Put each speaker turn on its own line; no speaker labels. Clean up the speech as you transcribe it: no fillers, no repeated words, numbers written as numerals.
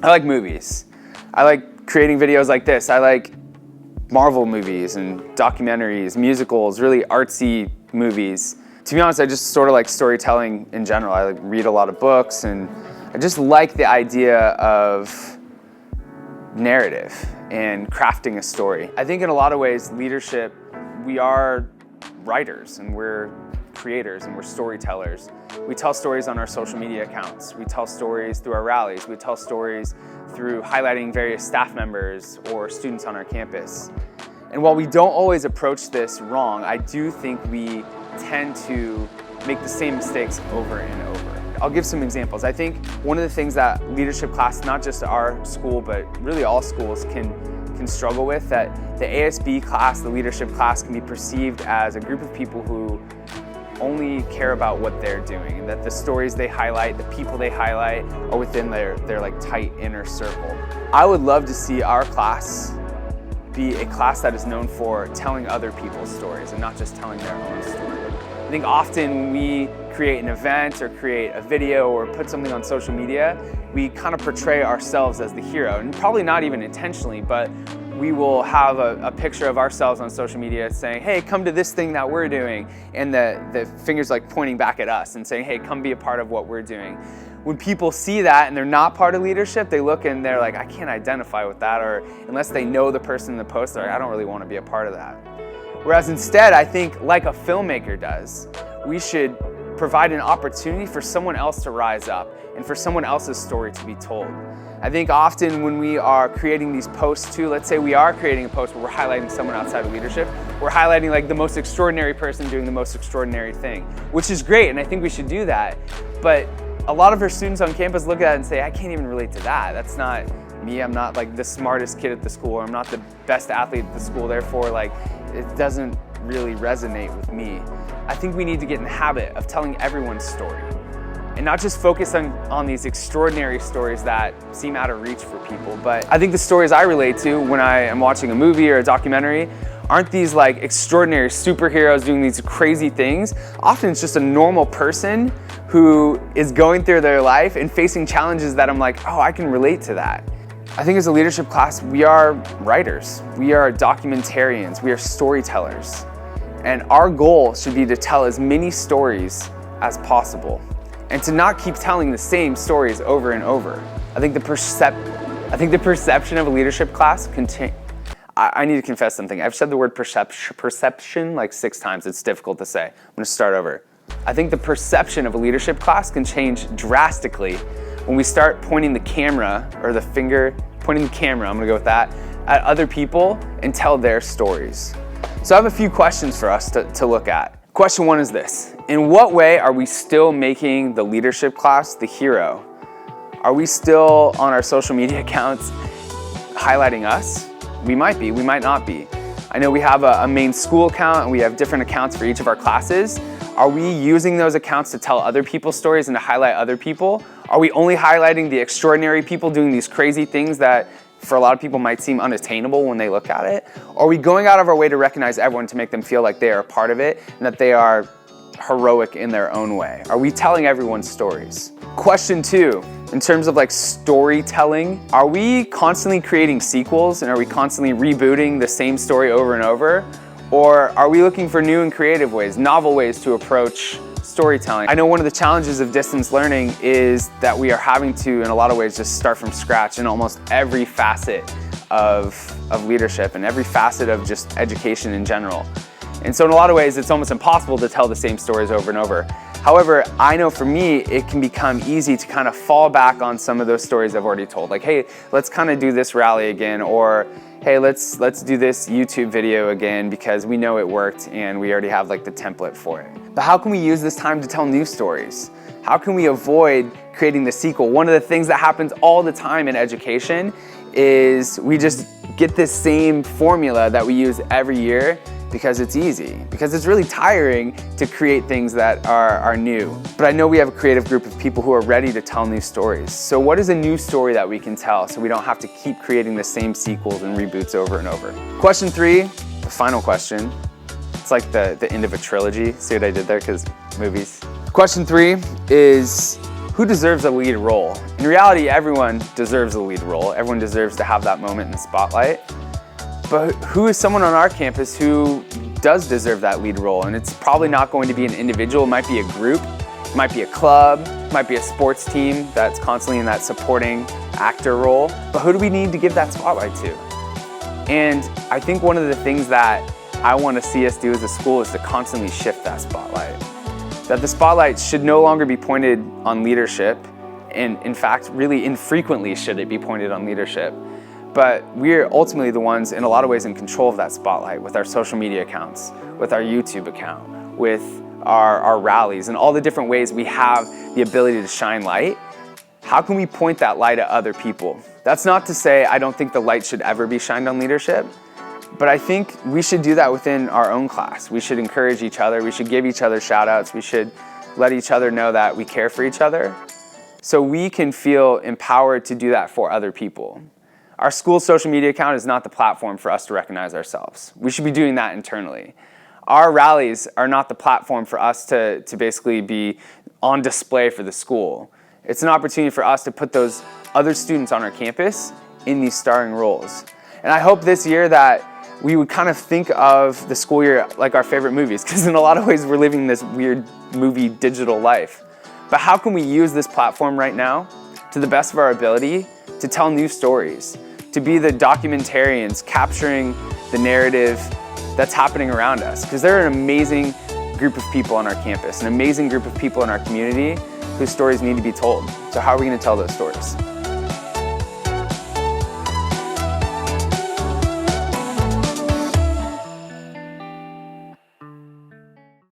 I like movies. I like creating videos like this. I like Marvel movies and documentaries, musicals, really artsy movies. To be honest, I just sort of like storytelling in general. I like read a lot of books, and I just like the idea of narrative and crafting a story. I think in a lot of ways, leadership, we are writers and we're creators and we're storytellers. We tell stories on our social media accounts. We tell stories through our rallies. We tell stories through highlighting various staff members or students on our campus. And while we don't always approach this wrong, I do think we tend to make the same mistakes over and over. I'll give some examples. I think one of the things that leadership class, not just our school, but really all schools can struggle with, that the ASB class, the leadership class, can be perceived as a group of people who only care about what they're doing, and that the stories they highlight, the people they highlight, are within their like tight inner circle. I would love to see our class be a class that is known for telling other people's stories and not just telling their own story. I think often when we create an event or create a video or put something on social media, we kind of portray ourselves as the hero, and probably not even intentionally, but we will have a picture of ourselves on social media saying, hey, come to this thing that we're doing, and the finger's like pointing back at us and saying, hey, come be a part of what we're doing. When people see that and they're not part of leadership, they look and they're like, I can't identify with that, or unless they know the person in the post, they're like, I don't really want to be a part of that. Whereas instead, I think like a filmmaker does, we should provide an opportunity for someone else to rise up and for someone else's story to be told. I think often when we are creating these posts too, let's say we are creating a post where we're highlighting someone outside of leadership, we're highlighting like the most extraordinary person doing the most extraordinary thing, which is great, and I think we should do that. But a lot of our students on campus look at it and say, I can't even relate to that. That's not me. I'm not like the smartest kid at the school, or I'm not the best athlete at the school, therefore like it doesn't really resonate with me. I think we need to get in the habit of telling everyone's story and not just focus on these extraordinary stories that seem out of reach for people. But I think the stories I relate to when I am watching a movie or a documentary aren't these like extraordinary superheroes doing these crazy things. Often it's just a normal person who is going through their life and facing challenges that I'm like, oh, I can relate to that. I think as a leadership class, we are writers, we are documentarians, we are storytellers. And our goal should be to tell as many stories as possible and to not keep telling the same stories over and over. I think the perception of a leadership class I need to confess something. I've said the word perception like 6 times. It's difficult to say. I'm gonna start over. I think the perception of a leadership class can change drastically when we start pointing the camera, or the finger, pointing the camera, I'm gonna go with that, at other people and tell their stories. So I have a few questions for us to look at. Question 1 is this: in what way are we still making the leadership class the hero? Are we still on our social media accounts highlighting us? We might be, we might not be. I know we have a main school account and we have different accounts for each of our classes. Are we using those accounts to tell other people's stories and to highlight other people? Are we only highlighting the extraordinary people doing these crazy things that for a lot of people might seem unattainable when they look at it? Or are we going out of our way to recognize everyone, to make them feel like they are a part of it and that they are heroic in their own way? Are we telling everyone's stories? Question 2, in terms of like storytelling, are we constantly creating sequels and are we constantly rebooting the same story over and over? Or are we looking for new and creative ways, novel ways to approach storytelling? I know one of the challenges of distance learning is that we are having to, in a lot of ways, just start from scratch in almost every facet of leadership and every facet of just education in general. And so in a lot of ways, it's almost impossible to tell the same stories over and over. However, I know for me, it can become easy to kind of fall back on some of those stories I've already told. Like, hey, let's kind of do this rally again, or hey, let's do this YouTube video again because we know it worked and we already have like the template for it. But how can we use this time to tell new stories? How can we avoid creating the sequel? One of the things that happens all the time in education is we just get this same formula that we use every year because it's easy, because it's really tiring to create things that are new. But I know we have a creative group of people who are ready to tell new stories. So what is a new story that we can tell so we don't have to keep creating the same sequels and reboots over and over? Question 3, the final question. It's like the end of a trilogy. See what I did there? Because movies. Question 3 is, who deserves a lead role? In reality, everyone deserves a lead role. Everyone deserves to have that moment in the spotlight. But who is someone on our campus who does deserve that lead role? And it's probably not going to be an individual. It might be a group, it might be a club, it might be a sports team that's constantly in that supporting actor role. But who do we need to give that spotlight to? And I think one of the things that I want to see us do as a school is to constantly shift that spotlight. That the spotlight should no longer be pointed on leadership, and in fact, really infrequently should it be pointed on leadership. But we're ultimately the ones, in a lot of ways, in control of that spotlight with our social media accounts, with our YouTube account, with our rallies, and all the different ways we have the ability to shine light. How can we point that light at other people? That's not to say I don't think the light should ever be shined on leadership, but I think we should do that within our own class. We should encourage each other. We should give each other shout outs. We should let each other know that we care for each other so we can feel empowered to do that for other people. Our school's social media account is not the platform for us to recognize ourselves. We should be doing that internally. Our rallies are not the platform for us to basically be on display for the school. It's an opportunity for us to put those other students on our campus in these starring roles. And I hope this year that we would kind of think of the school year like our favorite movies, because in a lot of ways we're living this weird movie digital life. But how can we use this platform right now to the best of our ability to tell new stories, to be the documentarians capturing the narrative that's happening around us? Because there are an amazing group of people on our campus, an amazing group of people in our community whose stories need to be told. So how are we going to tell those stories?